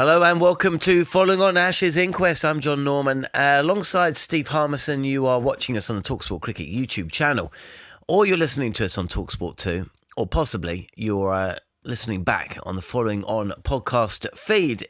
Hello and welcome to Following on Ashes Inquest. I'm Jon Norman. Alongside Steve Harmison, you are watching us on the talkSPORT Cricket YouTube channel, or you're listening to us on talkSPORT 2, or possibly you're listening back on the Following on podcast feed.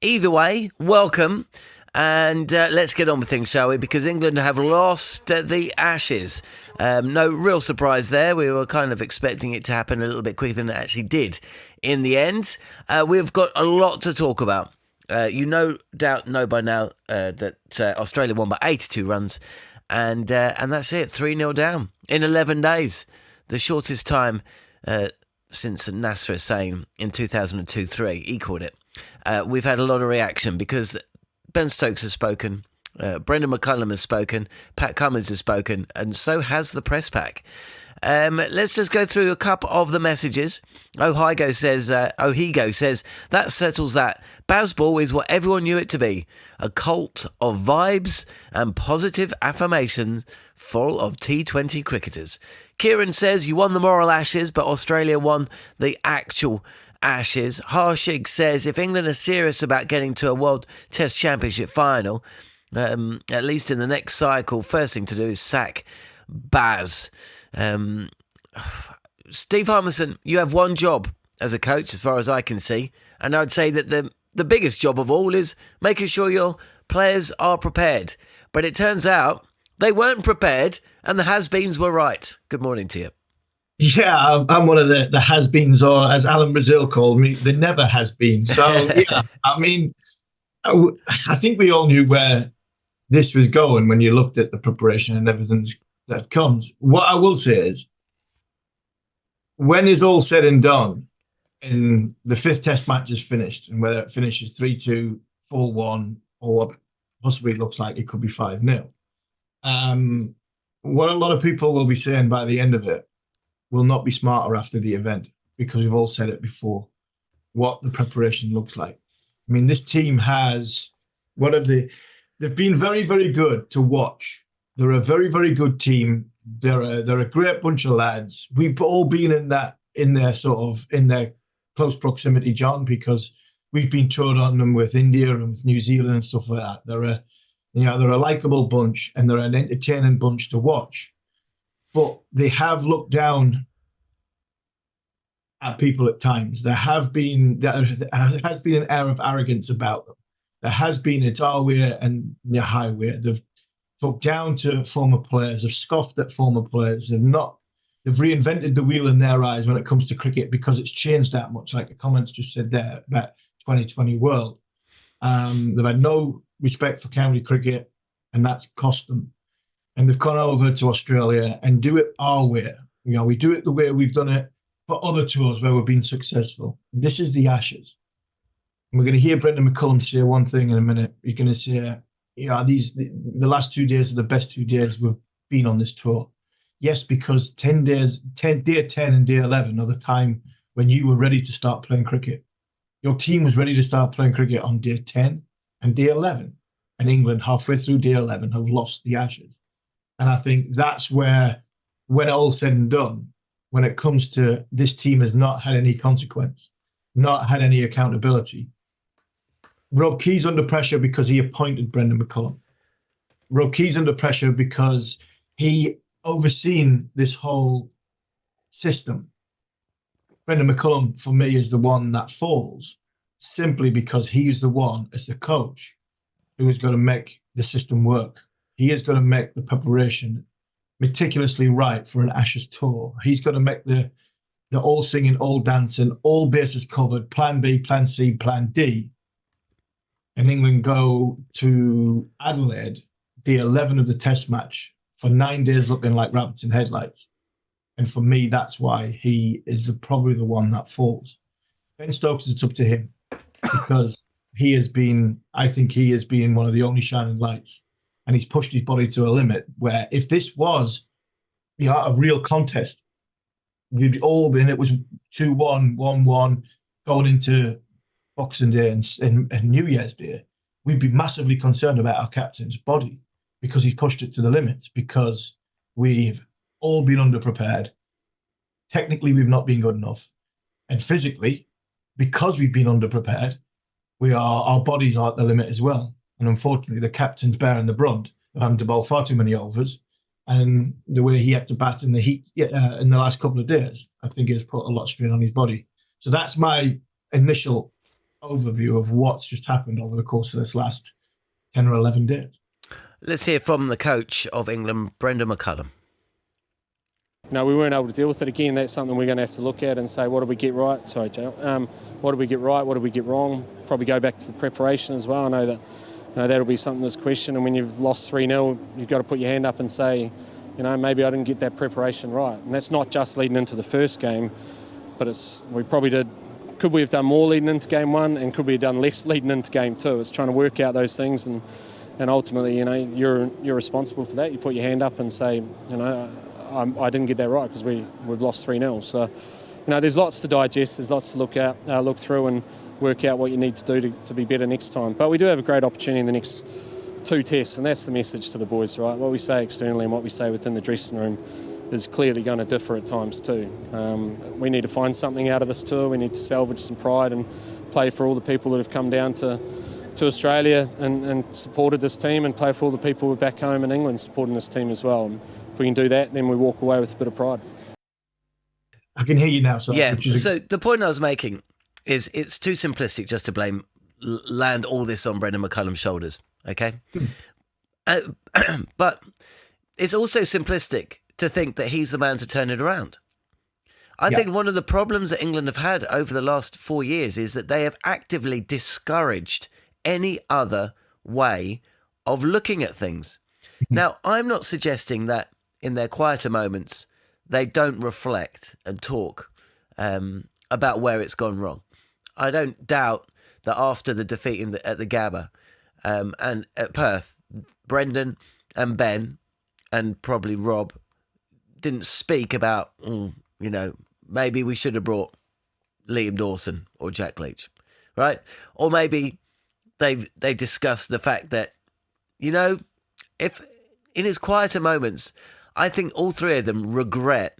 Either way, welcome. And let's get on with things, shall we? Because England have lost the Ashes. No real surprise there. We were kind of expecting it to happen a little bit quicker than it actually did in the end. We've got a lot to talk about. You no doubt know by now that Australia won by 82 runs. And that's it, 3-0 down in 11 days. The shortest time since Nasser Hussain in 2002-03 equalled it. We've had a lot of reaction because Ben Stokes has spoken, Brendon McCullum has spoken, Pat Cummins has spoken, and so has the press pack. Let's just go through a couple of the messages. Ohigo says, that settles that. Bazball is what everyone knew it to be. A cult of vibes and positive affirmations full of T20 cricketers. Kieran says, you won the moral Ashes, but Australia won the actual Ashes. Harshig says, if England are serious about getting to a World Test Championship final, at least in the next cycle, first thing to do is sack Baz. Steve Harmison, you have one job as a coach, as far as I can see, and I'd say that the biggest job of all is making sure your players are prepared. But it turns out they weren't prepared, and the has-beens were right. Good morning to you. Yeah, I'm one of the has-beens, or as Alan Brazil called me, the never has-been. So, yeah, I mean, I think we all knew where this was going when you looked at the preparation and everything that comes. What I will say is, when it's all said and done, and the fifth test match is finished, and whether it finishes 3-2, 4-1, or possibly looks like it could be 5-0, what a lot of people will be saying by the end of it will not be smarter after the event, because we've all said it before, what the preparation looks like. I mean, this team has they've been very, very good to watch. They're a very, very good team. They're a great bunch of lads. We've all been in their close proximity, John, because we've been toured on them with India and with New Zealand and stuff like that. They're a likable bunch, and they're an entertaining bunch to watch. But they have looked down at people at times. There has been an air of arrogance about them. There has been, it's our way and the highway. They've looked down to former players. They've scoffed at former players. They've reinvented the wheel in their eyes when it comes to cricket, because it's changed that much, like the comments just said there about 2020 world. They've had no respect for county cricket, and that's cost them. And they've gone over to Australia and do it our way. We do it the way we've done it for other tours where we've been successful. This is the Ashes. And we're going to hear Brendon McCullum say one thing in a minute. He's going to say, the last 2 days are the best 2 days we've been on this tour. Yes, because day 10 and day 11 are the time when you were ready to start playing cricket. Your team was ready to start playing cricket on day 10 and day 11. And England, halfway through day 11, have lost the Ashes. And I think that's where, when all's said and done, when it comes to this team has not had any consequence, not had any accountability. Rob Key's under pressure because he appointed Brendon McCullum. Rob Key's under pressure because he overseen this whole system. Brendon McCullum, for me, is the one that falls, simply because he's the one, as the coach, who is going to make the system work. He is going to make the preparation meticulously right for an Ashes tour. He's going to make the all singing, all dancing, all bases covered, plan B, plan C, plan D. And England go to Adelaide, day 11 of the test match, for 9 days looking like rabbits in headlights. And for me, that's why he is probably the one that falls. Ben Stokes, it's up to him, because I think he has been one of the only shining lights. And he's pushed his body to a limit where, if this was a real contest, we'd all been, it was 2-1, 1-1, going into Boxing Day and New Year's Day, we'd be massively concerned about our captain's body, because he's pushed it to the limits, because we've all been underprepared. Technically, we've not been good enough. And physically, because we've been underprepared, our bodies are at the limit as well. And unfortunately, the captain's bearing the brunt of having to bowl far too many overs. And the way he had to bat in the heat in the last couple of days, I think has put a lot of strain on his body. So that's my initial overview of what's just happened over the course of this last 10 or 11 days. Let's hear from the coach of England, Brendon McCullum. No, we weren't able to deal with it. Again, that's something we're going to have to look at and say, what did we get right? Sorry, Joe. What did we get right? What did we get wrong? Probably go back to the preparation as well. I know that that'll be something that's questioned. And when you've lost 3-0, you've got to put your hand up and say, maybe I didn't get that preparation right. And that's not just leading into the first game, but we probably did. Could we have done more leading into game one, and could we have done less leading into game two? It's trying to work out those things, and ultimately, you're responsible for that. You put your hand up and say, I didn't get that right because we've lost 3-0. So, there's lots to digest. There's lots to look through and work out what you need to do to be better next time. But we do have a great opportunity in the next 2 tests, and that's the message to the boys, right? What we say externally and what we say within the dressing room is clearly going to differ at times too. We need to find something out of this tour. We need to salvage some pride and play for all the people that have come down to Australia and supported this team, and play for all the people who are back home in England supporting this team as well. And if we can do that, then we walk away with a bit of pride. I can hear you now. So the point I was making is it's too simplistic just to land all this on Brendon McCullum's shoulders, okay? But it's also simplistic to think that he's the man to turn it around. I think one of the problems that England have had over the last 4 years is that they have actively discouraged any other way of looking at things. Now, I'm not suggesting that in their quieter moments, they don't reflect and talk about where it's gone wrong. I don't doubt that after the defeat at the Gabba and at Perth, Brendon and Ben and probably Rob didn't speak about, maybe we should have brought Liam Dawson or Jack Leach, right? Or maybe they discussed the fact that, if in his quieter moments, I think all three of them regret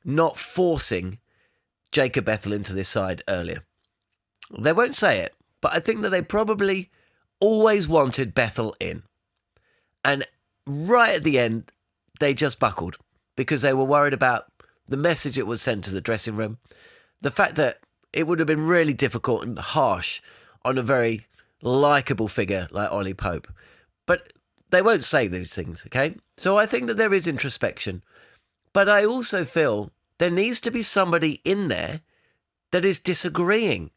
not forcing Jacob Ethel into this side earlier. They won't say it, but I think that they probably always wanted Bethel in. And right at the end, they just buckled because they were worried about the message it would send to the dressing room, the fact that it would have been really difficult and harsh on a very likeable figure like Ollie Pope. But they won't say these things, okay? So I think that there is introspection. But I also feel there needs to be somebody in there that is disagreeing,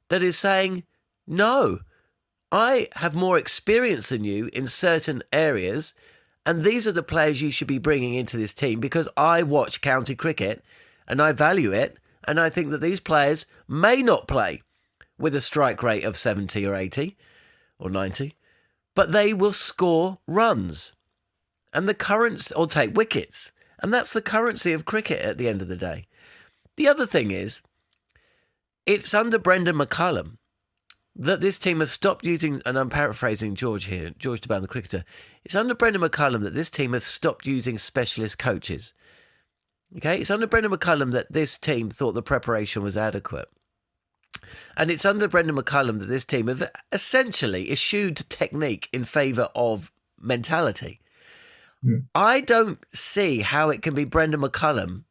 that is saying, no, I have more experience than you in certain areas, and these are the players you should be bringing into this team because I watch county cricket and I value it, and I think that these players may not play with a strike rate of 70 or 80 or 90, but they will score runs and or take wickets. And that's the currency of cricket at the end of the day. The other thing is, it's under Brendon McCullum that this team has stopped using, and I'm paraphrasing George here, George DeBound, the cricketer. It's under Brendon McCullum that this team has stopped using specialist coaches. Okay, it's under Brendon McCullum that this team thought the preparation was adequate. And it's under Brendon McCullum that this team have essentially eschewed technique in favour of mentality. I don't see how it can be Brendon McCullum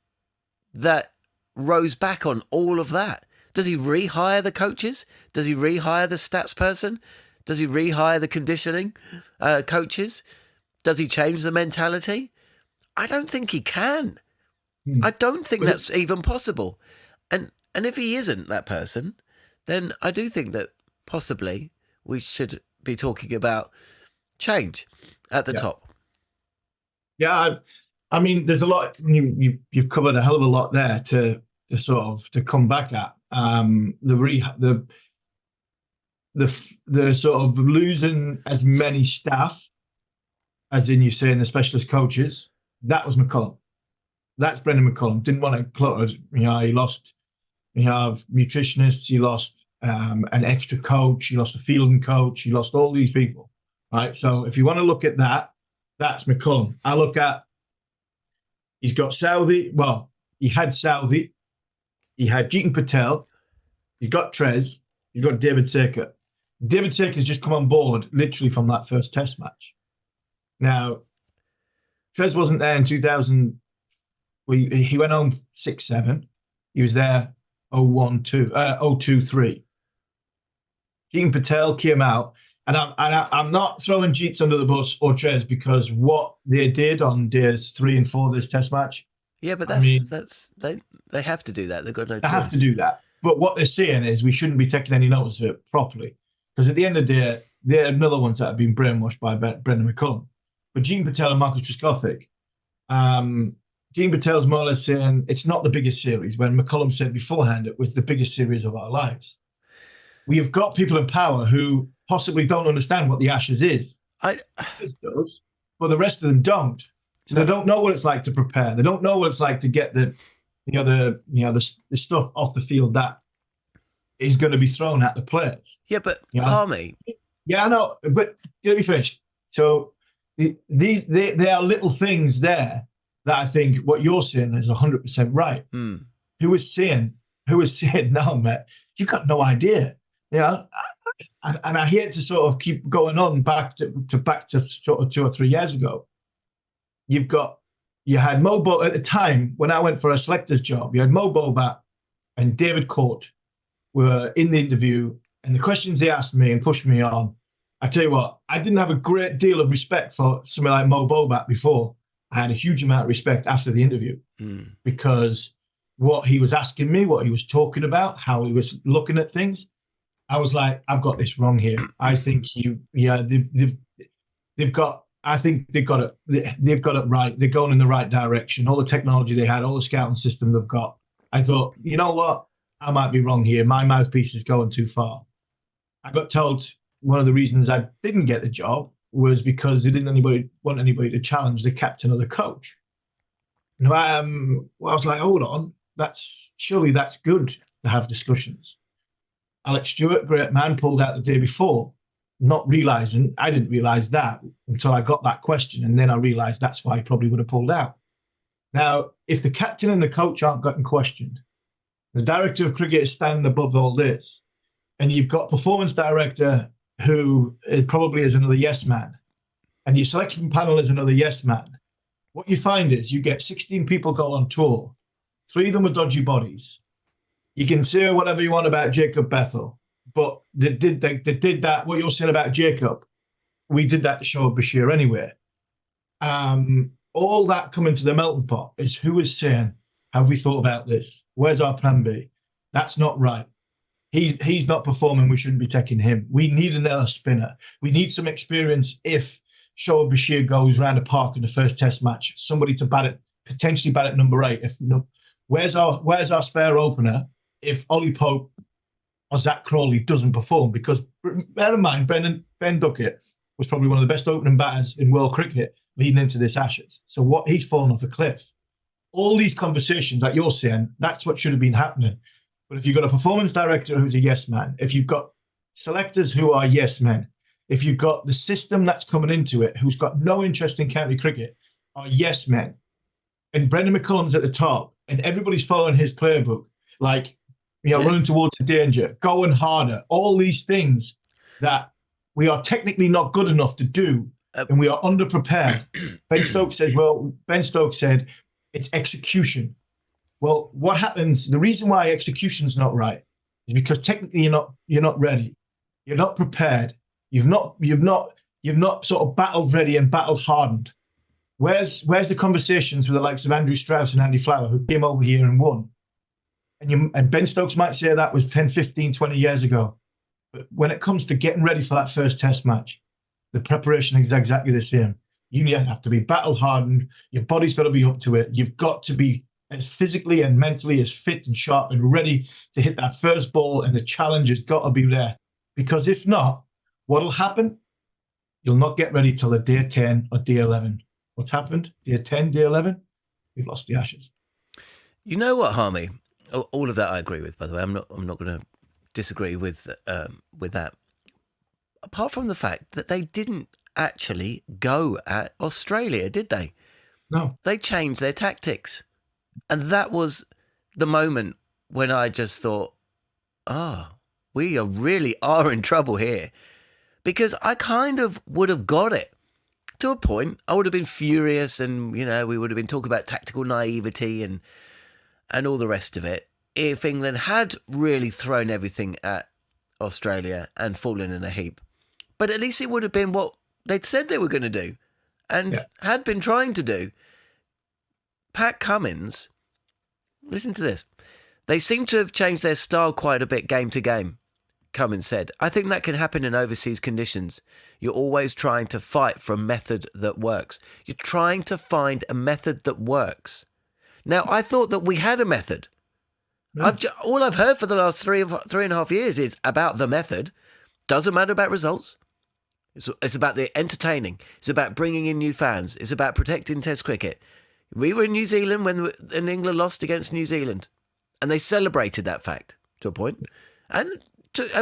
that rows back on all of that. Does he rehire the coaches? Does he rehire the stats person? Does he rehire the conditioning coaches? Does he change the mentality? I don't think he can. I don't think that's even possible. And if he isn't that person, then I do think that possibly we should be talking about change at the top. Yeah, I mean, there's a lot. You've covered a hell of a lot there to come back at. The sort of losing as many staff, as in you saying the specialist coaches. That was McCullum. That's Brendon McCullum. Didn't want it cluttered. He lost. You have nutritionists. He lost an extra coach. He lost a fielding coach. He lost all these people. Right. So if you want to look at that, that's McCullum. I look at. He's got Southey. Well, he had Southey. He had Jeetan Patel. He's got Trez. He's got David Saker. David Taker's just come on board literally from that first test match. Now, Trez wasn't there in 2000. He went home 6-7. He was there 0-2-3. Jeetan Patel came out, and I'm not throwing Jeets under the bus or Trez, because what they did on days 3 and 4 this test match. Yeah, but they have to do that. They've got no choice. They have to do that. But what they're saying is we shouldn't be taking any notice of it properly, because at the end of the day, they're another ones that have been brainwashed by Brendon McCullum. But Jeetan Patel and Marcus Trescothick, Jeetan Patel's more or less saying it's not the biggest series, when McCullum said beforehand it was the biggest series of our lives. We have got people in power who possibly don't understand what the Ashes is. It does, but the rest of them don't. So they don't know what it's like to prepare. They don't know what it's like to get the stuff off the field that is going to be thrown at the players. Yeah, but Harmy. Yeah, I know, but let me finish. So there are little things there that I think what you're saying is 100% right. Who is saying, no, mate, you've got no idea. Yeah. And I hate to sort of keep going on back to sort of 2 or 3 years ago. You had Mo Bo at the time when I went for a selector's job. You had Mo Bobat and David Court were in the interview, and the questions they asked me and pushed me on. I tell you what, I didn't have a great deal of respect for somebody like Mo Bobat before. I had a huge amount of respect after the interview because what he was asking me, what he was talking about, how he was looking at things, I was like, I've got this wrong here. I think they've got it right. They're going in the right direction. All the technology they had, all the scouting system they've got. I thought, you know what? I might be wrong here. My mouthpiece is going too far. I got told one of the reasons I didn't get the job was because they didn't want anybody to challenge the captain or the coach. I was like, hold on, surely that's good to have discussions. Alex Stewart, great man, pulled out the day before, not realising, I didn't realise that until I got that question, and then I realised that's why he probably would have pulled out. Now, if the captain and the coach aren't getting questioned, the director of cricket is standing above all this, and you've got performance director who probably is another yes man, and your selection panel is another yes man, what you find is you get 16 people go on tour, 3 of them are dodgy bodies. You can say whatever you want about Jacob Bethel, but they did that, what you're saying about Jacob, we did that to Shoaib Bashir anyway. All that coming to the melting pot is who is saying, have we thought about this? Where's our plan B? That's not right. He's not performing. We shouldn't be taking him. We need another spinner. We need some experience if Shoaib Bashir goes round a park in the first test match. Somebody to potentially bat at number 8. If no, where's our spare opener if Ollie Pope or Zach Crawley doesn't perform? Because bear in mind, Ben Duckett was probably one of the best opening batters in world cricket leading into this Ashes. So he's fallen off a cliff. All these conversations that you're saying, that's what should have been happening. But if you've got a performance director who's a yes man, if you've got selectors who are yes men, if you've got the system that's coming into it who's got no interest in county cricket are yes men, and Brendon McCullum's at the top and everybody's following his playbook, like, running towards the danger, going harder, all these things that we are technically not good enough to do and we are underprepared. Ben Stokes said it's execution. Well, what happens? The reason why execution's not right is because technically you're not ready. You're not prepared. You've not sort of battled ready and battled hardened. Where's the conversations with the likes of Andrew Strauss and Andy Flower who came over here and won? And Ben Stokes might say that was 10, 15, 20 years ago. But when it comes to getting ready for that first test match, the preparation is exactly the same. You have to be battle hardened. Your body's got to be up to it. You've got to be as physically and mentally as fit and sharp and ready to hit that first ball, and the challenge has got to be there. Because if not, what'll happen? You'll not get ready till the day 10 or day 11. What's happened? Day 10, day 11, we've lost the Ashes. You know what, Harmy? All of that I agree with, by the way. I'm not going to disagree with that. Apart from the fact that they didn't actually go at Australia, did they? No. They changed their tactics. And that was the moment when I just thought, we really are in trouble here. Because I kind of would have got it. To a point, I would have been furious and, we would have been talking about tactical naivety and all the rest of it if England had really thrown everything at Australia and fallen in a heap. But at least it would have been what they'd said they were going to do and had been trying to do. Pat Cummins, listen to this. They seem to have changed their style quite a bit game to game. Cummins said, I think that can happen in overseas conditions. You're always trying to fight for a method that works. You're trying to find a method that works. Now, I thought that we had a method. Yeah. All I've heard for the last three and a half years is about the method. Doesn't matter about results. It's about the entertaining. It's about bringing in new fans. It's about protecting Test cricket. We were in New Zealand when England lost against New Zealand. And they celebrated that fact to a point. And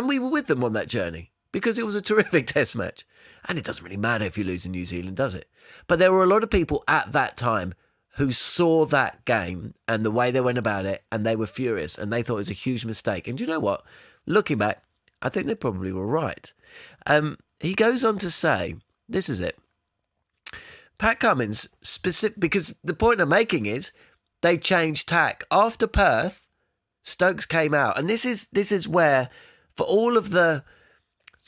we were with them on that journey because it was a terrific Test match. And it doesn't really matter if you lose in New Zealand, does it? But there were a lot of people at that time who saw that game and the way they went about it, and they were furious and they thought it was a huge mistake. And you know what? Looking back, I think they probably were right. He goes on to say, this is it. Pat Cummins, because the point I'm making is they changed tack. After Perth, Stokes came out. And this is where... For all of so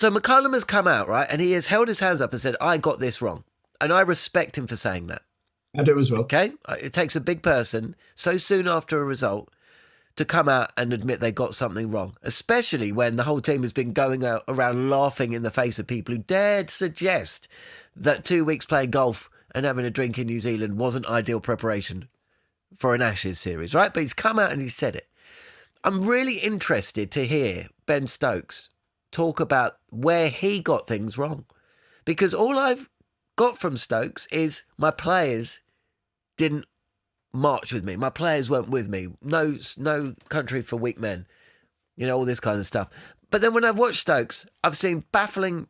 McCullum has come out, right? And he has held his hands up and said, I got this wrong. And I respect him for saying that. I do as well. Okay? It takes a big person so soon after a result to come out and admit they got something wrong, especially when the whole team has been going around laughing in the face of people who dared suggest that 2 weeks playing golf and having a drink in New Zealand wasn't ideal preparation for an Ashes series, right? But he's come out and he said it. I'm really interested to hear Ben Stokes talk about where he got things wrong. Because all I've got from Stokes is my players didn't march with me. My players weren't with me. No country for weak men. All this kind of stuff. But then when I've watched Stokes, I've seen baffling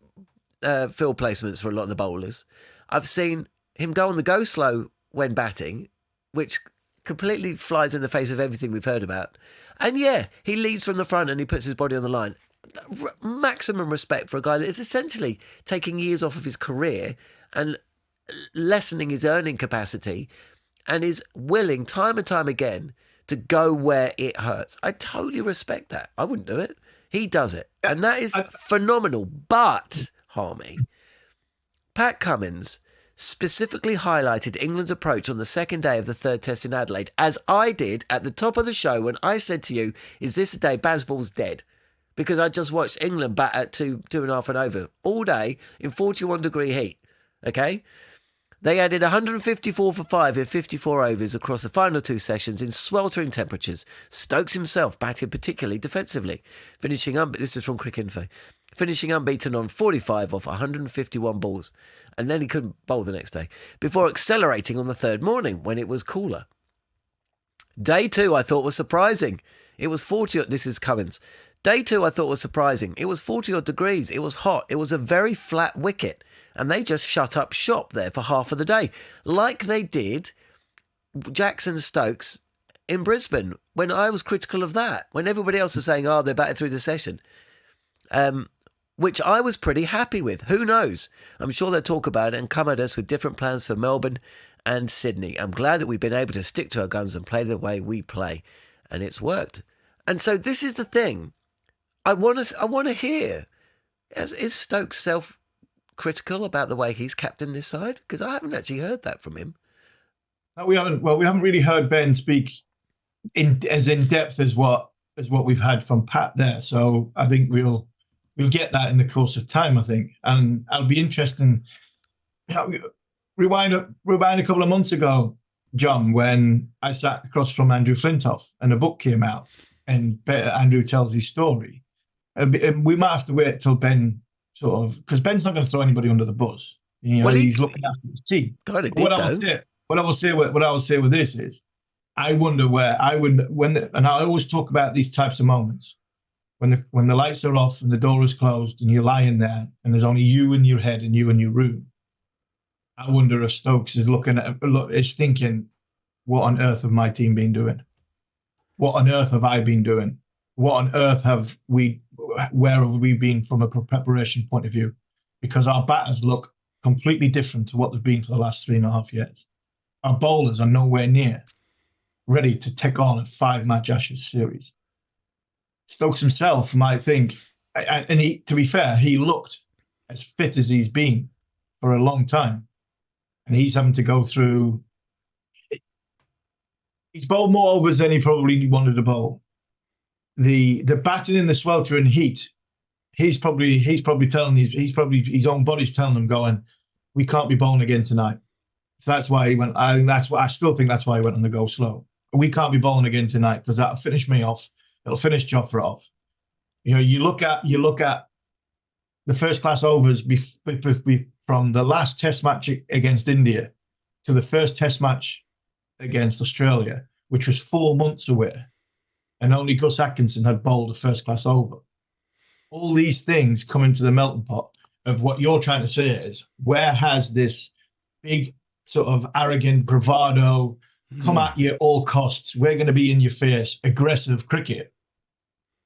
field placements for a lot of the bowlers. I've seen him go on the go slow when batting, which completely flies in the face of everything we've heard about. And he leads from the front and he puts his body on the line. Maximum respect for a guy that is essentially taking years off of his career and lessening his earning capacity and is willing time and time again to go where it hurts. I totally respect that. I wouldn't do it. He does it. And that is phenomenal. But, Harmy, Pat Cummins specifically highlighted England's approach on the second day of the third test in Adelaide, as I did at the top of the show when I said to you, is this the day Bazball's dead? Because I just watched England bat at 2.5 and over all day in 41 degree heat. Okay? They added 154 for 5 in 54 overs across the final 2 sessions in sweltering temperatures. Stokes himself batted particularly defensively, finishing this is from Cricinfo, finishing unbeaten on 45 off 151 balls. And then he couldn't bowl the next day, before accelerating on the third morning when it was cooler. Day 2 I thought was surprising. It was 40, this is Cummins. Day 2 I thought was surprising. It was 40 odd degrees. It was hot. It was a very flat wicket. And they just shut up shop there for half of the day. Like they did Jackson Stokes in Brisbane, when I was critical of that. When everybody else was saying, they batted through the session. Which I was pretty happy with. Who knows? I'm sure they'll talk about it and come at us with different plans for Melbourne and Sydney. I'm glad that we've been able to stick to our guns and play the way we play. And it's worked. And so this is the thing. I want to hear. Is Stokes self-critical about the way he's captained this side? Because I haven't actually heard that from him. No, we haven't. Well, we haven't really heard Ben speak in depth as what we've had from Pat there. So I think we'll get that in the course of time, I think. And I'll be interested. Rewind a couple of months ago, John, when I sat across from Andrew Flintoff and a book came out and Andrew tells his story. We might have to wait till Ben because Ben's not going to throw anybody under the bus. He's looking after his team. What I will say with this is, I wonder where and I always talk about these types of moments when the lights are off and the door is closed and you're lying there and there's only you in your head and you in your room. I wonder if Stokes is thinking, what on earth have my team been doing? What on earth have I been doing? What on earth have we where have we been from a preparation point of view? Because our batters look completely different to what they've been for the last 3.5 years. Our bowlers are nowhere near ready to take on a 5-match Ashes series. Stokes himself might think, and he, to be fair, he looked as fit as he's been for a long time. And he's having to go through... He's bowled more overs than he probably wanted to bowl. The batting in the sweltering heat, he's probably telling his own body's telling him, going, we can't be bowling again tonight. So that's why he went. I still think that's why he went on the go slow. We can't be bowling again tonight because that'll finish me off. It'll finish Jofra off. You look at the first class overs from the last Test match against India to the first Test match against Australia, which was 4 months away, and only Gus Atkinson had bowled a first-class over. All these things come into the melting pot of what you're trying to say is, where has this big sort of arrogant bravado, come at you at all costs, we're going to be in your face, aggressive cricket?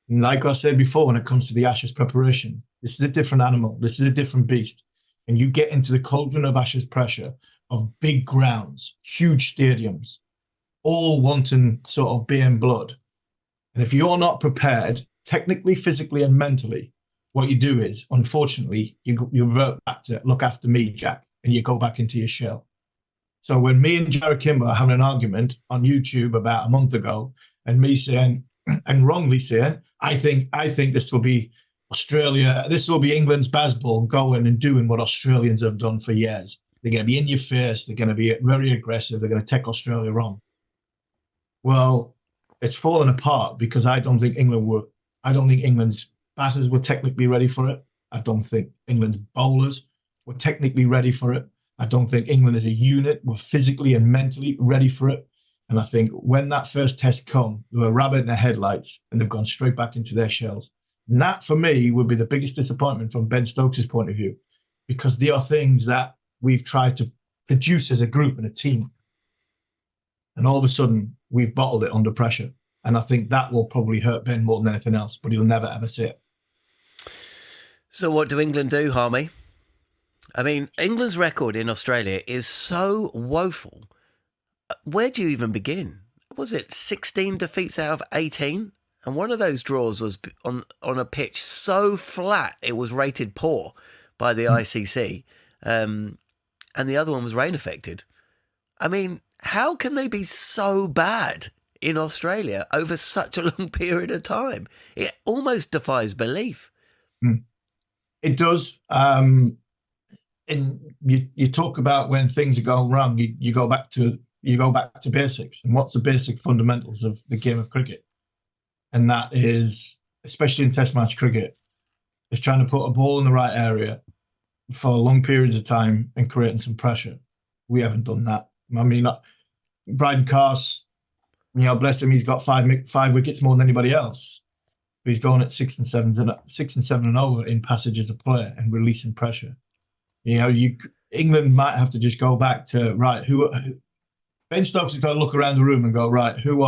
And like I said before, when it comes to the Ashes preparation, this is a different animal. This is a different beast. And you get into the cauldron of Ashes pressure of big grounds, huge stadiums, all wanting sort of beer and blood. And if you're not prepared, technically, physically, and mentally, what you do is, unfortunately, you revert back to look after me, Jack, and you go back into your shell. So when me and Jared Kimber are having an argument on YouTube about a month ago, and me saying, and wrongly saying, I think this will be Australia, this will be England's Bazball going and doing what Australians have done for years. They're going to be in your face. They're going to be very aggressive. They're going to take Australia on. Well, it's fallen apart because I don't think England's batters were technically ready for it. I don't think England's bowlers were technically ready for it. I don't think England as a unit were physically and mentally ready for it. And I think when that first test come, they were a rabbit in the headlights and they've gone straight back into their shells. And that, for me, would be the biggest disappointment from Ben Stokes' point of view, because they are things that we've tried to produce as a group and a team. And all of a sudden, we've bottled it under pressure. And I think that will probably hurt Ben more than anything else, but he'll never, ever say it. So what do England do, Harmy? I mean, England's record in Australia is so woeful. Where do you even begin? Was it 16 defeats out of 18? And one of those draws was on a pitch so flat it was rated poor by the ICC. And the other one was rain affected. I mean, how can they be so bad in Australia over such a long period of time? It almost defies belief. It does. And you talk about when things are going wrong, you go back to basics. And what's the basic fundamentals of the game of cricket? And that is, especially in Test match cricket, is trying to put a ball in the right area for long periods of time and creating some pressure. We haven't done that. I mean, Bryden Carse, bless him, he's got five wickets more than anybody else. But he's going at 6 and 7 and over in passages of play and releasing pressure. England might have to just go back to, right, Ben Stokes has got to look around the room and go, right, who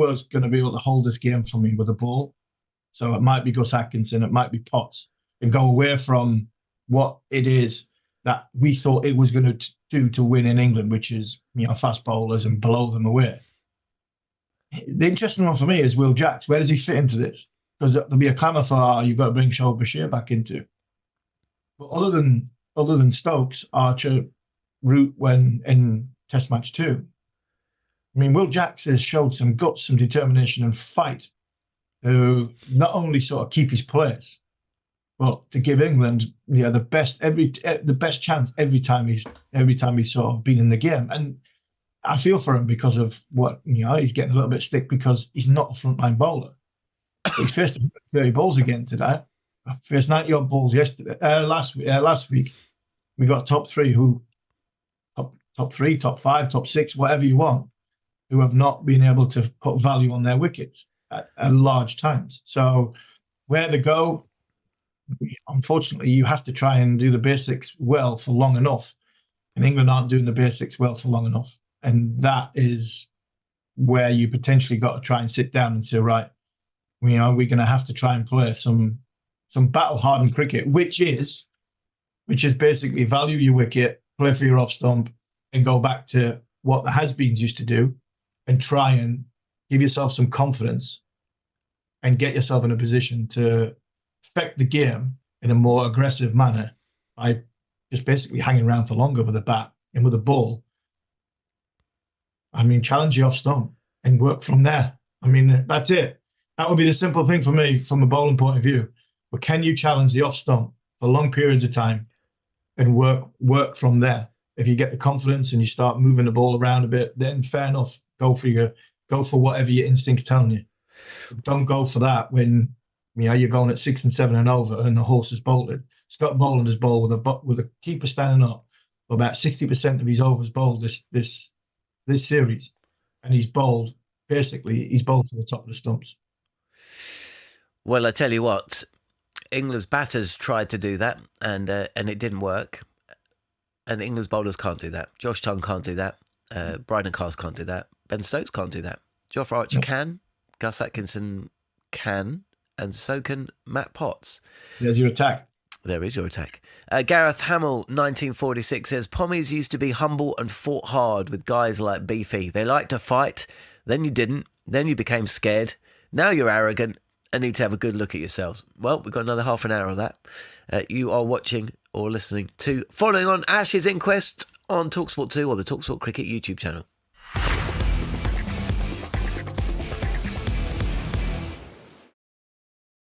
is going to be able to hold this game for me with the ball? So it might be Gus Atkinson, it might be Potts, and go away from what it is that we thought it was going to do to win in England, which is, fast bowlers and blow them away. The interesting one for me is Will Jacks. Where does he fit into this? Because there'll be a clamour for, you've got to bring Shoaib Bashir back into. But other than Stokes, Archer, Root when in Test match 2, I mean, Will Jacks has showed some guts, some determination and fight to not only sort of keep his place, but to give England the best chance every time he's sort of been in the game. And I feel for him because of what he's getting a little bit of stick because he's not a frontline bowler. He's faced 30 balls again today. Faced 90 odd balls yesterday. Last week we got top 3 top 3, top 5, top 6, whatever you want, who have not been able to put value on their wickets at large times. So where to go? Unfortunately, you have to try and do the basics well for long enough. And England aren't doing the basics well for long enough. And that is where you potentially got to try and sit down and say, right, we're going to have to try and play some some battle-hardened cricket, which is basically value your wicket, play for your off stump, and go back to what the has-beens used to do, and try and give yourself some confidence and get yourself in a position to affect the game in a more aggressive manner by just basically hanging around for longer with a bat and with a ball. I mean, challenge you off stump and work from there. I mean, that's it. That would be the simple thing for me from a bowling point of view. But can you challenge the off stump for long periods of time and work from there? If you get the confidence and you start moving the ball around a bit, then fair enough. Go for whatever your instinct's telling you. Don't go for that when you're going at 6 and 7 and over and the horse is bolted. Scott Boland has bowled with a keeper standing up for about 60% of his overs bowled this series, and he's bowled to the top of the stumps. Well, I tell you what, England's batters tried to do that, and it didn't work. And England's bowlers can't do that. Josh Tongue can't do that. Bryden Cast can't do that. Ben Stokes can't do that. Jofra Archer can. Gus Atkinson can. And so can Matt Potts. There's your attack. There is your attack. Gareth Hamill, 1946, says, Pommies used to be humble and fought hard with guys like Beefy. They liked to fight. Then you didn't. Then you became scared. Now you're arrogant and need to have a good look at yourselves. Well, we've got another half an hour of that. You are watching or listening to Following on Ashes Inquest on talkSPORT 2 or the talkSPORT Cricket YouTube channel.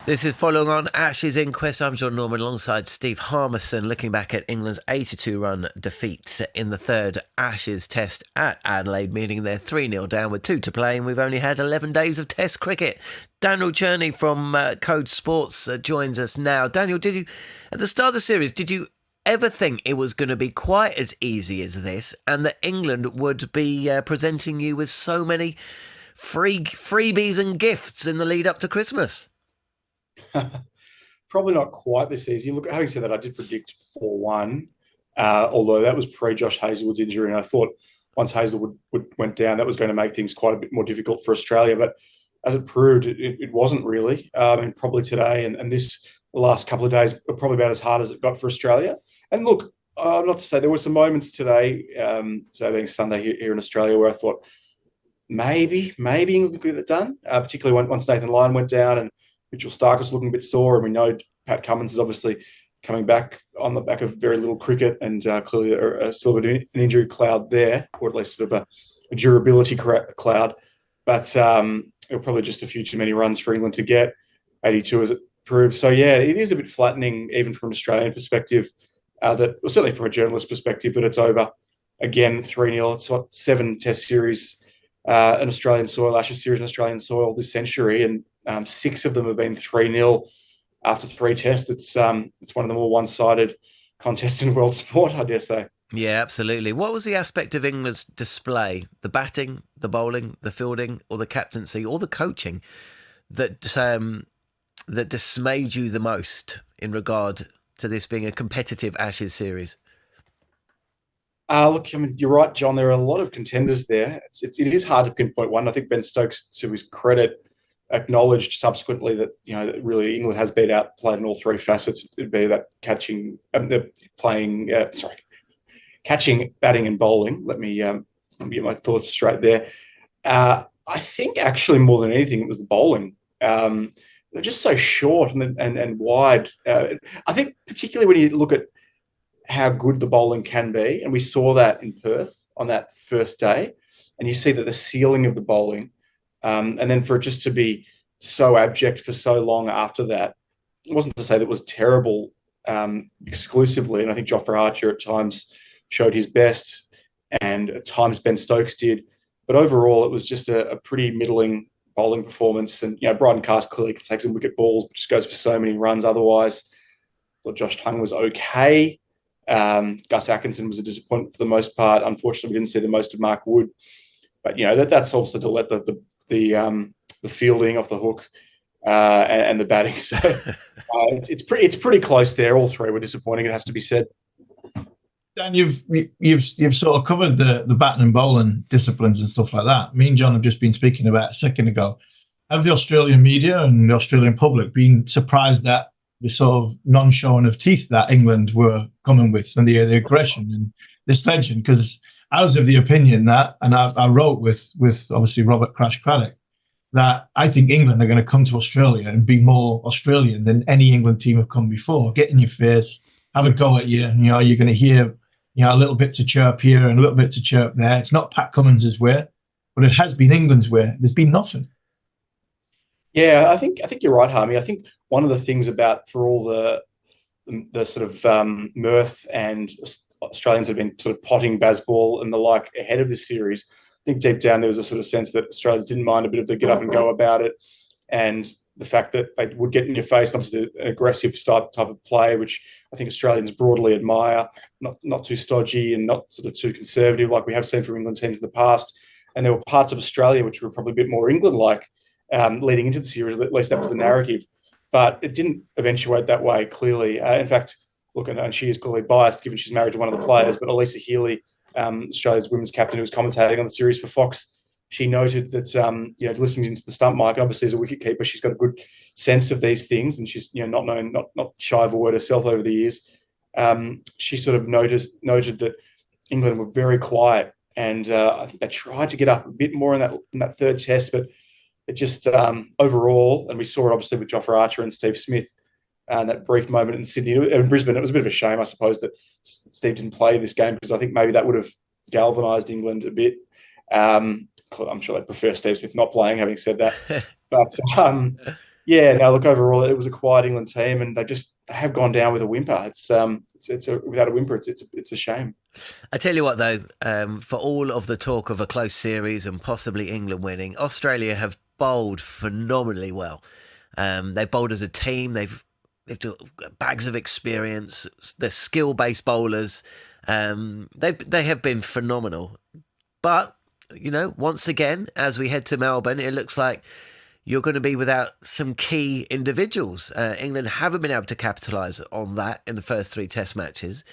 This is Following on Ashes Inquest. I'm Jon Norman alongside Steve Harmison, looking back at England's 82-run defeat in the third Ashes test at Adelaide, meaning they're 3-0 down with 2 to play, and we've only had 11 days of test cricket. Daniel Cherny from Code Sports joins us now. Daniel, at the start of the series, did you ever think it was going to be quite as easy as this, and that England would be presenting you with so many freebies and gifts in the lead up to Christmas? Probably not quite this easy. Look, having said that, I did predict 4-1, although that was pre-Josh Hazlewood's injury, and I thought once Hazlewood went down, that was going to make things quite a bit more difficult for Australia. But as it proved, it wasn't really. Probably today and the last couple of days are probably about as hard as it got for Australia. And look, not to say there were some moments today, today being Sunday here in Australia, where I thought maybe England could get it done, particularly once Nathan Lyon went down and Mitchell Stark was looking a bit sore, and we know Pat Cummins is obviously coming back on the back of very little cricket, and clearly still a bit of an injury cloud there, or at least sort of a durability cloud. But it'll probably just a few too many runs for England to get 82 as it proved. So yeah, it is a bit flattening, even from an Australian perspective. Certainly from a journalist perspective, that it's over again 3-0. It's what 7 Test series, an Australian soil, Ashes series in Australian soil this century, and 6 of them have been 3-0 after 3 tests. It's one of the more one-sided contests in world sport, I dare say. Yeah, absolutely. What was the aspect of England's display? The batting, the bowling, the fielding, or the captaincy, or the coaching that dismayed you the most in regard to this being a competitive Ashes series? Look, I mean, you're right, John. There are a lot of contenders there. It is hard to pinpoint one. I think Ben Stokes, to his credit, acknowledged subsequently that that really England has been outplayed in all 3 facets. It'd be that catching, batting, and bowling. Let me get my thoughts straight there. I think actually more than anything, it was the bowling. They're just so short and wide. I think particularly when you look at how good the bowling can be, and we saw that in Perth on that first day, and you see that the ceiling of the bowling, and then for it just to be so abject for so long after that, it wasn't to say that it was terrible exclusively, and I think Jofra Archer at times showed his best, and at times Ben Stokes did, but overall it was just a pretty middling bowling performance. And Bryden Cast clearly can take some wicket balls, but just goes for so many runs otherwise. I thought Josh Tongue was okay. Gus Atkinson was a disappointment for the most part. Unfortunately, we didn't see the most of Mark Wood, but that's also to let the fielding off the hook and the batting. So it's pretty close there. All 3 were disappointing, it has to be said. Dan, you've sort of covered the batting and bowling disciplines and stuff like that. Me and John have just been speaking about a second ago. Have the Australian media and the Australian public been surprised at the sort of non-showing of teeth that England were coming with, and the aggression and the sledging. Because I was of the opinion that, and I wrote with obviously Robert Crash Craddock, that I think England are going to come to Australia and be more Australian than any England team have come before. Get in your face, have a go at you. And, you're going to hear, a little bit to chirp here and a little bit to chirp there. It's not Pat Cummins' way, but it has been England's way. There's been nothing. Yeah, I think you're right, Harmy. I think one of the things about, for all the sort of mirth and Australians have been sort of potting Bazball and the like ahead of this series, I think deep down there was a sort of sense that Australians didn't mind a bit of the get up and go about it, and the fact that they would get in your face, and obviously an aggressive type of play, which I think Australians broadly admire, not too stodgy and not sort of too conservative like we have seen from England teams in the past. And there were parts of Australia which were probably a bit more England-like leading into the series. At least that was the narrative. But it didn't eventuate that way, clearly. In fact, look, and she is clearly biased given she's married to one of the players, but Elisa Healy, Australia's women's captain who was commentating on the series for Fox, she noted that, listening into the stump mic, obviously as a wicketkeeper, she's got a good sense of these things, and she's, not shy of a word herself over the years. She sort of noted that England were very quiet, and I think they tried to get up a bit more in that third test, but it just overall, and we saw it obviously with Jofra Archer and Steve Smith, and that brief moment in Sydney, in Brisbane, it was a bit of a shame, I suppose, that Steve didn't play this game, because I think maybe that would have galvanised England a bit. I'm sure they prefer Steve Smith not playing, having said that. But look, overall, it was a quiet England team, and they have gone down with a whimper. Without a whimper, it's a shame. I tell you what, though, for all of the talk of a close series and possibly England winning, Australia have bowled phenomenally well. They've bowled as a team. They've got bags of experience. They're skill-based bowlers. They have been phenomenal. But, once again, as we head to Melbourne, it looks like you're going to be without some key individuals. England haven't been able to capitalise on that in the first 3 test matches.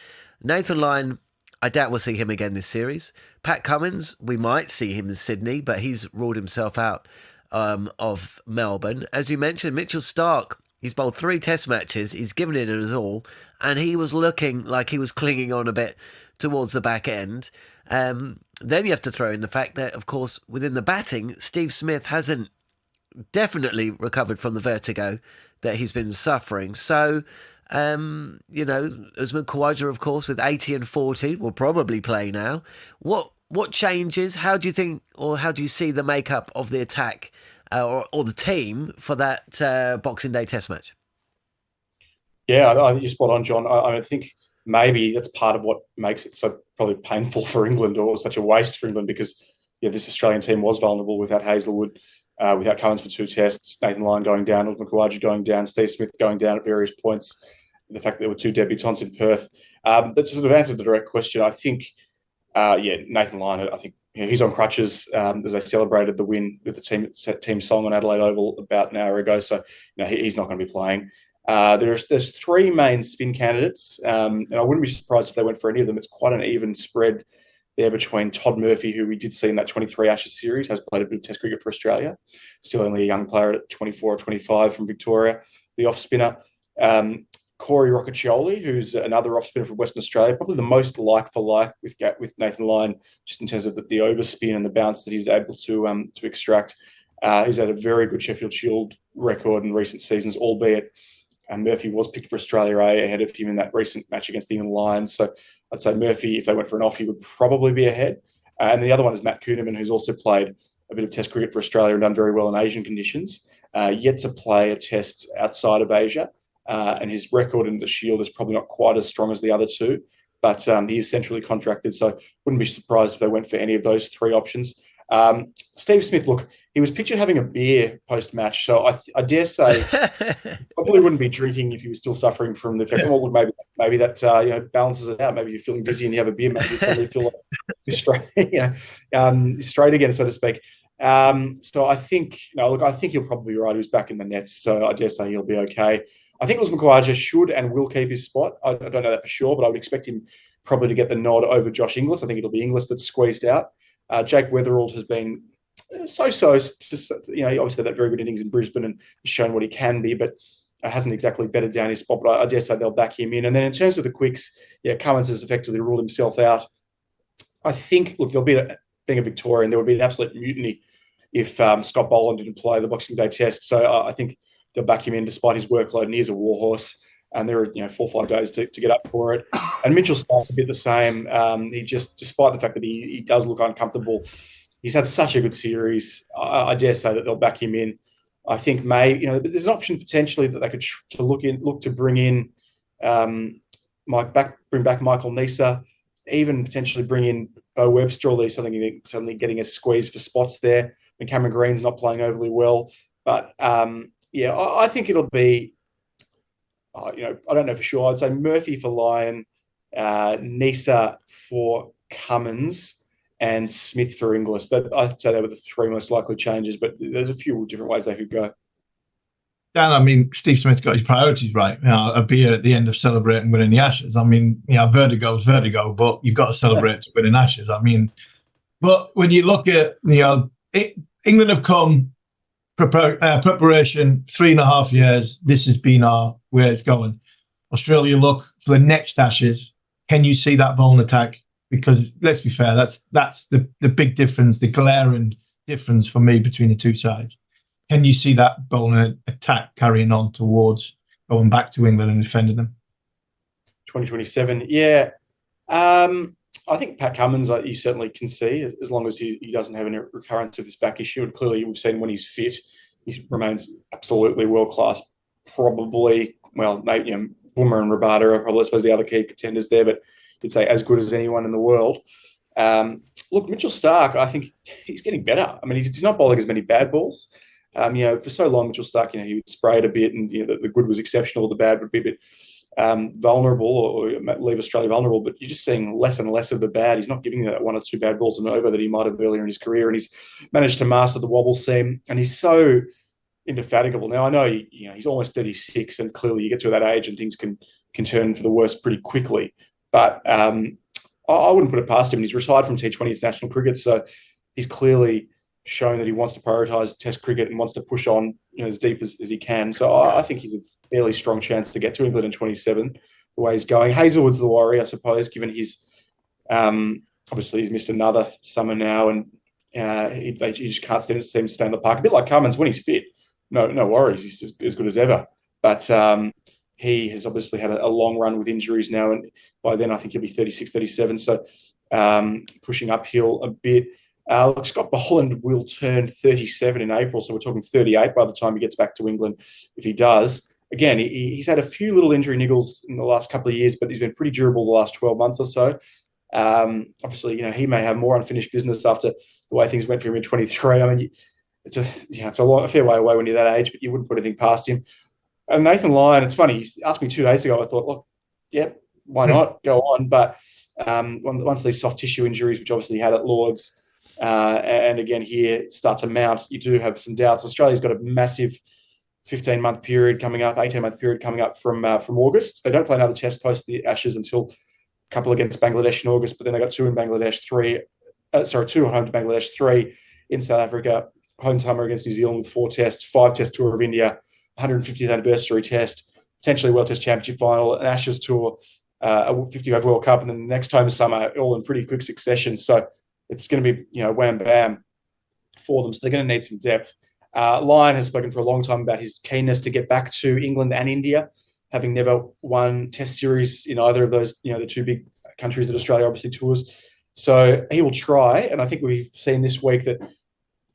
Nathan Lyon, I doubt we'll see him again this series. Pat Cummins, we might see him in Sydney, but he's ruled himself out of Melbourne. As you mentioned, Mitchell Starc, he's bowled 3 test matches. He's given it his all, and he was looking like he was clinging on a bit towards the back end. Then you have to throw in the fact that, of course, within the batting, Steve Smith hasn't definitely recovered from the vertigo that he's been suffering. So, Usman Khawaja, of course, with 80 and 40, will probably play now. What changes? How do you think, or how do you see the makeup of the attack or the team for that Boxing Day test match? Yeah, I think you're spot on, John. I think maybe that's part of what makes it so probably painful for England, or such a waste for England, because this Australian team was vulnerable without Hazlewood, without Cummins for 2 tests, Nathan Lyon going down, Usman Khawaja going down, Steve Smith going down at various points, the fact that there were 2 debutants in Perth. But to sort of answer the direct question, I think, Nathan Lyon, I think he's on crutches as they celebrated the win with the team song on Adelaide Oval about an hour ago. So, he's not going to be playing. There's 3 main spin candidates, and I wouldn't be surprised if they went for any of them. It's quite an even spread there between Todd Murphy, who we did see in that 23 Ashes series, has played a bit of Test cricket for Australia, still only a young player at 24 or 25 from Victoria, the off-spinner. Corey Roccacioli, who's another off-spinner from Western Australia, probably the most like-for-like with Nathan Lyon, just in terms of the overspin and the bounce that he's able to extract. He's had a very good Sheffield Shield record in recent seasons, albeit Murphy was picked for Australia A ahead of him in that recent match against the England Lions. So I'd say Murphy, if they went for an off, he would probably be ahead. And the other one is Matt Kuhneman, who's also played a bit of Test cricket for Australia and done very well in Asian conditions, yet to play a test outside of Asia. And his record in the Shield is probably not quite as strong as the other 2, but he is centrally contracted, so wouldn't be surprised if they went for any of those 3 options. Steve Smith, look, he was pictured having a beer post-match, so I dare say probably wouldn't be drinking if he was still suffering from the effect. Well, look, maybe that balances it out. Maybe you're feeling dizzy and you have a beer, maybe you suddenly feel like straight again, so to speak. So I think, I think he'll probably be right. He was back in the nets, so I dare say he'll be okay. I think Usman Khawaja should and will keep his spot. I don't know that for sure, but I would expect him probably to get the nod over Josh Inglis. I think it'll be Inglis that's squeezed out. Jake Weatherald has been so-so. Obviously that very good innings in Brisbane and shown what he can be, but hasn't exactly bedded down his spot, but I dare say they'll back him in. And then in terms of the quicks, Cummins has effectively ruled himself out. I think, look, being a Victorian, there would be an absolute mutiny if Scott Boland didn't play the Boxing Day test. So I think they'll back him in despite his workload, and he's a warhorse. And there are 4 or 5 days to get up for it. And Mitchell Stark's a bit the same. He just, despite the fact that he does look uncomfortable, he's had such a good series. I dare say that they'll back him in. I think there's an option potentially that they could look to bring in bring back Michael Nisa, even potentially bring in Bo Webster, although suddenly getting a squeeze for spots there. And Cameron Green's not playing overly well, but I think it'll be. I don't know for sure. I'd say Murphy for Lyon, Nisa for Cummins, and Smith for Inglis. I'd say they were the 3 most likely changes, but there's a few different ways they could go. Dan, I mean, Steve Smith's got his priorities right. A beer at the end of celebrating winning the Ashes. I mean, vertigo's vertigo, but you've got to celebrate to win an Ashes. I mean, but when you look at, England have come preparation 3.5 years. This has been where it's going. Australia look for the next Ashes. Can you see that bowling attack? Because let's be fair, that's the big difference, the glaring difference for me between the two sides. Can you see that bowling attack carrying on towards going back to England and defending them? 2027, yeah. I think Pat Cummins, you certainly can see, as long as he doesn't have any recurrence of this back issue. And clearly, we've seen when he's fit, he remains absolutely world class. Probably, well, maybe Boomer and Rabada are probably, I suppose, the other key contenders there, but you'd say as good as anyone in the world. Look, Mitchell Stark, I think he's getting better. I mean, he's not bowling as many bad balls. For so long, Mitchell Stark, he would spray it a bit, and the good was exceptional, the bad would be a bit vulnerable or leave Australia vulnerable. But you're just seeing less and less of the bad. He's not giving that 1 or 2 bad balls an over that he might have earlier in his career, and he's managed to master the wobble seam, and he's so indefatigable. Now, I know he's almost 36, and clearly you get to that age and things can turn for the worse pretty quickly. But I wouldn't put it past him. He's retired from T20 international cricket, so he's clearly shown that he wants to prioritise Test cricket and wants to push on as deep as he can. So I think he's a fairly strong chance to get to England in 27, the way he's going. Hazelwood's the worry, I suppose, given his obviously he's missed another summer now, and he just can't seem to stay in the park. A bit like Cummins, when he's fit, no worries, he's as good as ever. But he has obviously had a long run with injuries now, and by then I think he'll be 36, 37, so pushing uphill a bit. Scott Boland will turn 37 in April, so we're talking 38 by the time he gets back to England, if he does. Again, he's had a few little injury niggles in the last couple of years, but he's been pretty durable the last 12 months or so. Obviously, he may have more unfinished business after the way things went for him in 23. I mean, it's a fair way away when you're that age, but you wouldn't put anything past him. And Nathan Lyon, it's funny, he asked me 2 days ago, I thought, look, yep, why not? Go on. But once these soft tissue injuries, which obviously he had at Lord's, and again here start to mount, you do have some doubts. Australia's got a massive 18-month period coming up from August. They don't play another test post the Ashes until a couple against Bangladesh in August, but then they got 2 in Bangladesh, 2 at home to Bangladesh, 3 in South Africa, home timer against New Zealand with 4 tests, 5 test tour of India, 150th anniversary test, potentially World Test Championship final, an Ashes tour, a 50 over World Cup, and then the next home summer, all in pretty quick succession. So it's going to be, wham bam for them. So they're going to need some depth. Lyon has spoken for a long time about his keenness to get back to England and India, having never won Test series in either of those, the 2 big countries that Australia obviously tours. So he will try, and I think we've seen this week that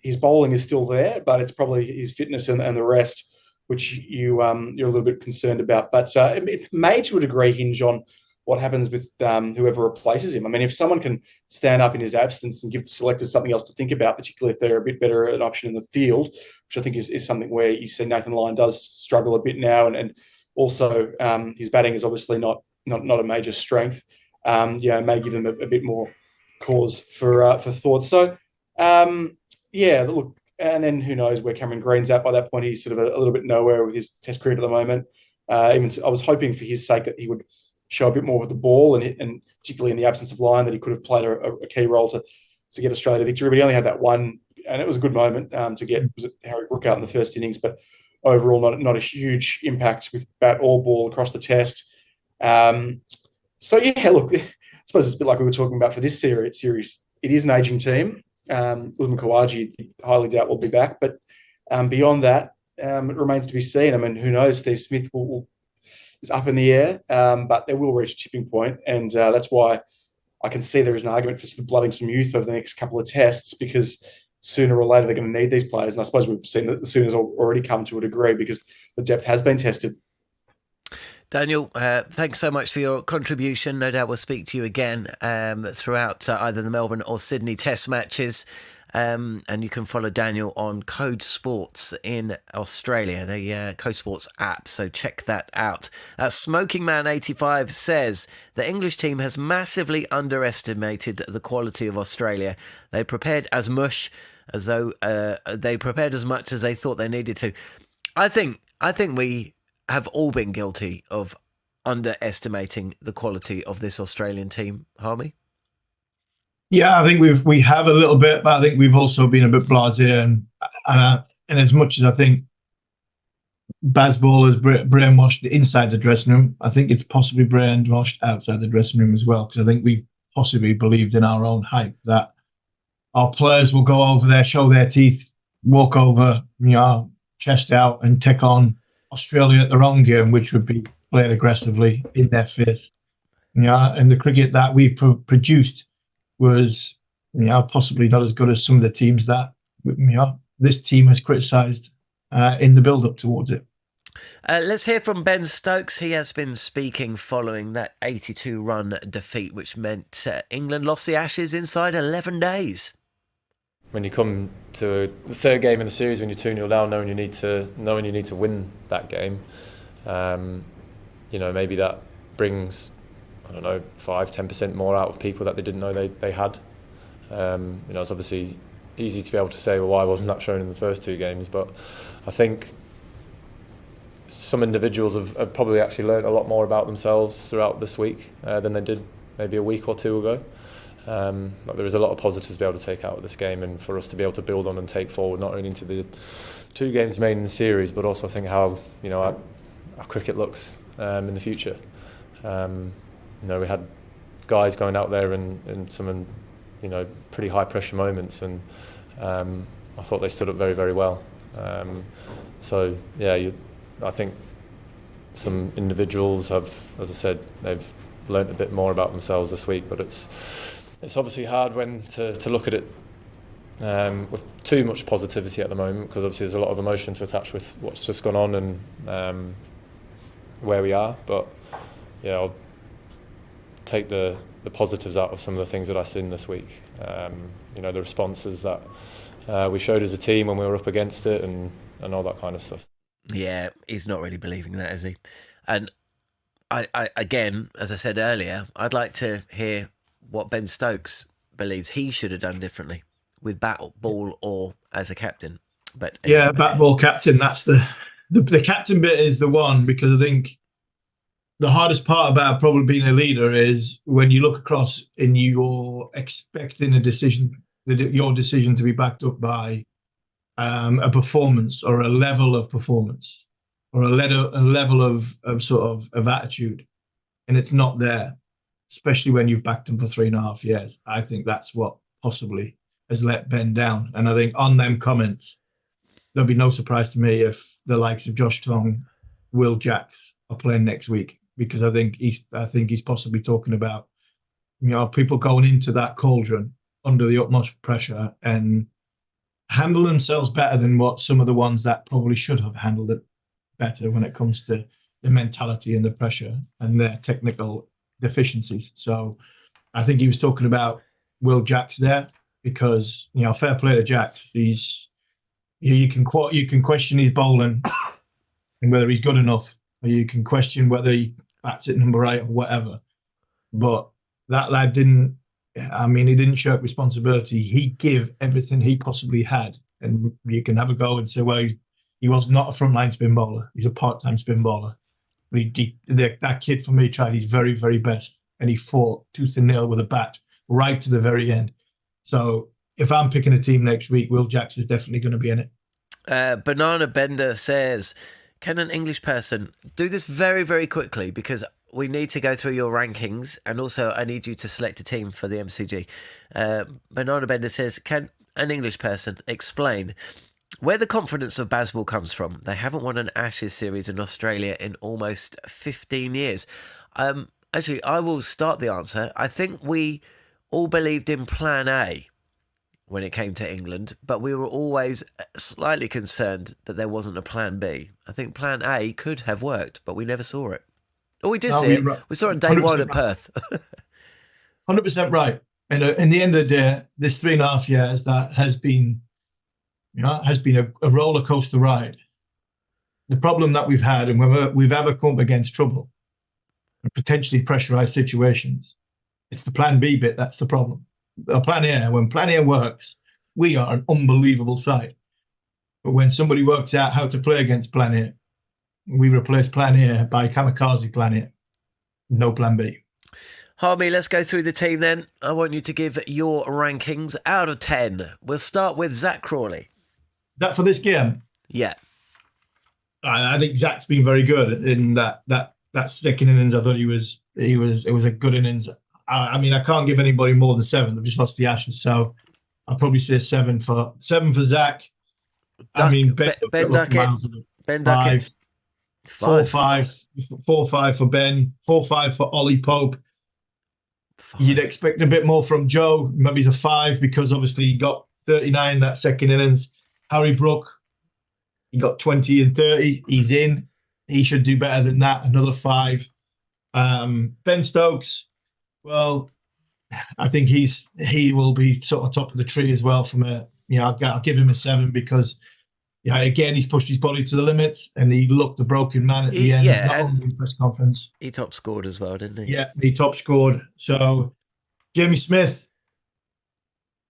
his bowling is still there, but it's probably his fitness and the rest, which you're a little bit concerned about. But it may, to a degree, hinge on what happens with whoever replaces him. I mean, if someone can stand up in his absence and give selectors something else to think about, particularly if they're a bit better an option in the field, which I think is something where you see Nathan Lyon does struggle a bit now, and also his batting is obviously not a major strength. May give them a bit more cause for thought. So, look, and then who knows where Cameron Green's at by that point. He's sort of a little bit nowhere with his Test career at the moment. I was hoping for his sake that he would show a bit more with the ball, and particularly in the absence of Lyon, that he could have played a key role to get Australia to victory. But he only had that one, and it was a good moment to get, was it Harry Brook out in the first innings. But overall not a huge impact with bat or ball across the test. So yeah, look, I suppose it's a bit like we were talking about for this series. It is an aging team. Udman Khawaja, highly doubt will be back, but beyond that, it remains to be seen. I mean, who knows? Steve Smith is up in the air, but they will reach a tipping point, and that's why I can see there is an argument for sort of blooding some youth over the next couple of tests, because sooner or later they're going to need these players. And I suppose we've seen that the Sooners already come to a degree because the depth has been tested. Daniel, thanks so much for your contribution. No doubt we'll speak to you again throughout either the Melbourne or Sydney test matches. And you can follow Daniel on Code Sports in Australia, the Code Sports app, so check that out. Smoking Man 85 says the English team has massively underestimated the quality of Australia. They prepared as much as they thought they needed to. I think we have all been guilty of underestimating the quality of this Australian team, Harmy. Yeah, I think we have a little bit, but I think we've also been a bit blasé, and as much as I think Bazball has brainwashed inside the dressing room, I think it's possibly brainwashed outside the dressing room as well, because I think we possibly believed in our own hype that our players will go over there, show their teeth, walk over, chest out, and take on Australia at their own game, which would be playing aggressively in their face. And the cricket that we've produced was, possibly not as good as some of the teams that, this team has criticised in the build-up towards it. Let's hear from Ben Stokes. He has been speaking following that 82-run defeat, which meant England lost the Ashes inside 11 days. When you come to the third game in the series, when you're 2-0 down, knowing you need to win that game, maybe that brings, 5-10% more out of people that they didn't know they had. It's obviously easy to be able to say, well, why wasn't that shown in the first two games? But I think some individuals have probably actually learned a lot more about themselves throughout this week than they did maybe a week or two ago. There is a lot of positives to be able to take out of this game, and for us to be able to build on and take forward not only into the two games made in the series, but also I think how our cricket looks in the future. We had guys going out there in some pretty high pressure moments, and I thought they stood up very, very well. I think some individuals have, as I said, they've learnt a bit more about themselves this week, but it's obviously hard when to look at it with too much positivity at the moment, because obviously there's a lot of emotion to attach with what's just gone on and where we are. But yeah, I'll take the positives out of some of the things that I've seen this week. The responses that we showed as a team when we were up against it, and all that kind of stuff. Yeah, he's not really believing that, is he? And I again, as I said earlier, I'd like to hear what Ben Stokes believes he should have done differently with bat, ball, or as a captain. But yeah, bat, ball, captain. That's the captain bit is the one, because I think the hardest part about probably being a leader is when you look across and you're expecting your decision to be backed up by a performance or a level of performance or a level of attitude, and it's not there, especially when you've backed them for 3.5 years. I think that's what possibly has let Ben down. And I think on them comments, there'll be no surprise to me if the likes of Josh Tong, Will Jacks are playing next week, because I think he's possibly talking about people going into that cauldron under the utmost pressure and handle themselves better than what some of the ones that probably should have handled it better when it comes to the mentality and the pressure and their technical deficiencies. So I think he was talking about Will Jacks there, because fair play to Jacks. You can question his bowling and whether he's good enough, or you can question whether he bats at number 8 or whatever. But that lad didn't shirk responsibility. He gave everything he possibly had. And you can have a go and say, well, he was not a frontline spin bowler. He's a part-time spin bowler. That kid, for me, tried his very, very best, and he fought tooth and nail with a bat right to the very end. So if I'm picking a team next week, Will Jacks is definitely going to be in it. Banana Bender says, can an English person do this very, very quickly, because we need to go through your rankings, and also I need you to select a team for the MCG. Banana Bender says, can an English person explain where the confidence of Bazball comes from? They haven't won an Ashes series in Australia in almost 15 years. Actually, I will start the answer. I think we all believed in Plan A when it came to England, but we were always slightly concerned that there wasn't a Plan B. I think Plan A could have worked, but we never saw it. Oh, we did see it. We saw it on day one at Perth. 100% right. And in the end of the day, this 3.5 years that has been, a roller coaster ride. The problem that we've had, and when we've ever come up against trouble, and potentially pressurized situations, it's the Plan B bit that's the problem. Plan A, when Plan A works, we are an unbelievable side. But when somebody works out how to play against Plan A, we replace Plan A by kamikaze Plan A. No Plan B. Harmy, let's go through the team then. I want you to give your rankings out of 10. We'll start with Zach Crawley. That for this game? Yeah. I think Zach's been very good in that second innings. I thought it was a good innings. I mean, I can't give anybody more than 7. They've just lost the Ashes, so I'll probably say 7 for Zach. Ben Duckett. 4-5 for Ben. 4-5 for Ollie Pope. 5. You'd expect a bit more from Joe. Maybe he's a 5 because obviously he got 39 that second innings. Harry Brook, he got 20 and 30. He's in. He should do better than that. Another 5. Ben Stokes. Well, I think he will be sort of top of the tree as well. I'll give him a 7 because, again, he's pushed his body to the limits and he looked a broken man at the end. Yeah, not on the press conference. He top scored as well, didn't he? Yeah, he top scored. So, Jamie Smith.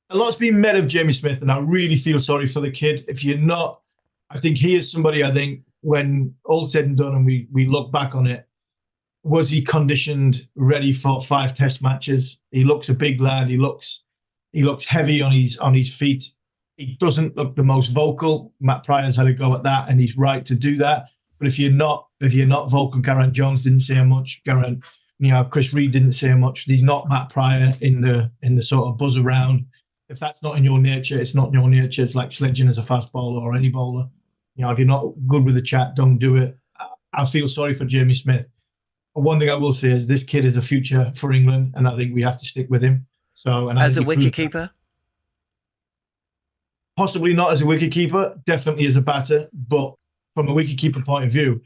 A lot's been made of Jamie Smith, and I really feel sorry for the kid. If you're not, I think he is somebody. I think when all said and done, and we look back on it. Was he conditioned, ready for 5 test matches? He looks a big lad. He looks heavy on his feet. He doesn't look the most vocal. Matt Pryor's had a go at that, and he's right to do that. But if you're not vocal, Geraint Jones didn't say much. Chris Reed didn't say much. He's not Matt Pryor in the sort of buzz around. If that's not in your nature, it's not in your nature. It's like sledging as a fast bowler or any bowler. If you're not good with the chat, don't do it. I feel sorry for Jamie Smith. One thing I will say is this kid is a future for England, and I think we have to stick with him. So, as a wicketkeeper, possibly not as a wicketkeeper, definitely as a batter. But from a wicketkeeper point of view,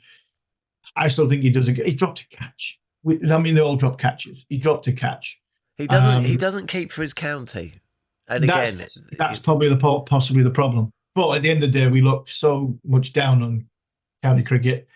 I still think he does. He dropped a catch. They all drop catches. He dropped a catch. He doesn't. He doesn't keep for his county. And again, that's probably possibly the problem. But at the end of the day, we look so much down on county cricket.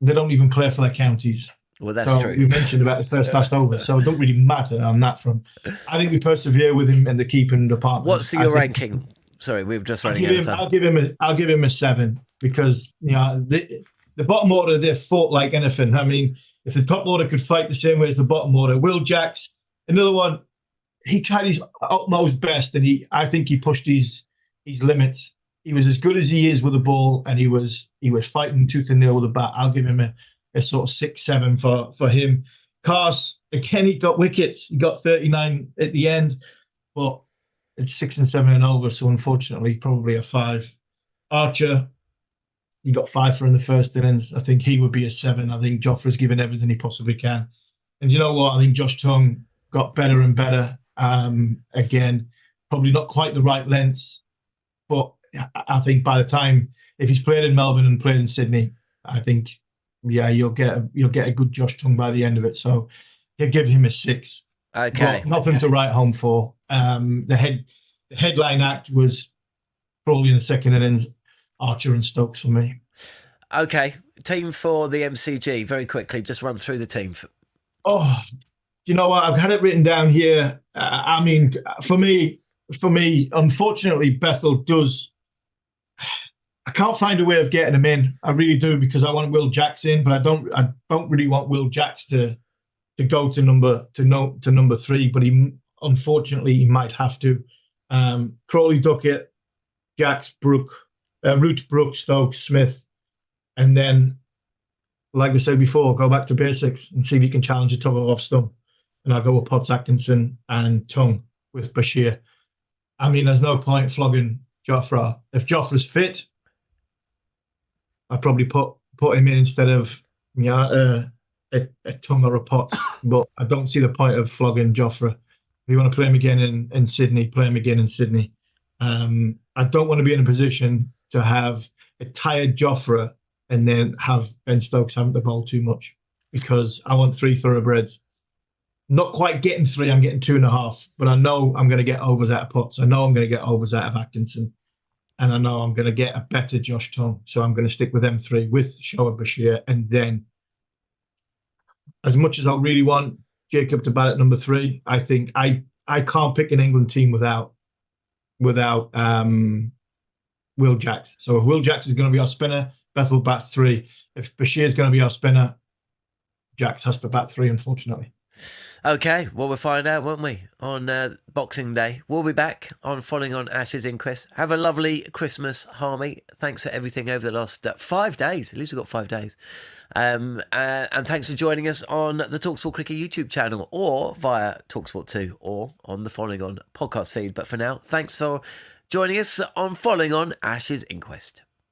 They don't even play for their counties. Well, that's true. You mentioned about the first past over, so it don't really matter on that front. I think we persevere with him in the keeping department. What's your ranking? Sorry, we've just running out of time. I'll give him a 7 because the bottom order, they fought like anything. I mean, if the top order could fight the same way as the bottom order, Will Jacks, another one, he tried his utmost best, and I think he pushed his limits. He was as good as he is with the ball, and he was fighting tooth and nail with the bat. I'll give him a sort of 6-7 for him. Cars, again, he got wickets. He got 39 at the end, but it's 6 and 7 and over, so unfortunately, probably a 5. Archer, he got 5 for in the first innings. I think he would be a 7. I think Jofra's given everything he possibly can. And you know what? I think Josh Tongue got better and better. Again, probably not quite the right lengths, but I think by the time, if he's played in Melbourne and played in Sydney, I think, you'll get a good Josh Tongue by the end of it. So you'll give him a 6. Okay. But nothing to write home for. The headline act was probably in the second innings, Archer and Stokes for me. Okay. Team for the MCG, very quickly, just run through the team. Oh, do you know what? I've had it written down here. I mean, for me, unfortunately, Bethel does. I can't find a way of getting him in. I really do, because I want Will Jacks in, but I don't really want Will Jacks to go to number 3. But unfortunately he might have to. Crawley, Duckett, Jacks, Brook, Root, Brooks, Stokes, Smith, and then, like we said before, go back to basics and see if you can challenge a top off stump. And I'll go with Potts, Atkinson and Tongue with Bashir. I mean, there's no point flogging Jofra. If Jofra's fit, I'd probably put him in instead of a Tongue or a Potts. But I don't see the point of flogging Jofra. If you want to play him again in Sydney, play him again in Sydney. I don't want to be in a position to have a tired Jofra and then have Ben Stokes having the ball too much, because I want 3 thoroughbreds. Not quite getting 3, I'm getting 2.5, but I know I'm going to get overs out of Potts. I know I'm going to get overs out of Atkinson, and I know I'm going to get a better Josh Tongue. So I'm going to stick with them 3 with Shoaib Bashir, and then, as much as I really want Jacob to bat at number 3, I think I can't pick an England team without Will Jacks. So if Will Jacks is going to be our spinner, Bethel bats 3. If Bashir is going to be our spinner, Jacks has to bat 3, unfortunately. Okay, well, we'll find out, won't we, on Boxing Day. We'll be back on Following on Ash's Inquest. Have a lovely Christmas, Harmy. Thanks for everything over the last 5 days. At least we've got 5 days. And thanks for joining us on the talkSPORT Cricket YouTube channel, or via talkSPORT 2, or on the Following on podcast feed. But for now, thanks for joining us on Following on Ash's Inquest.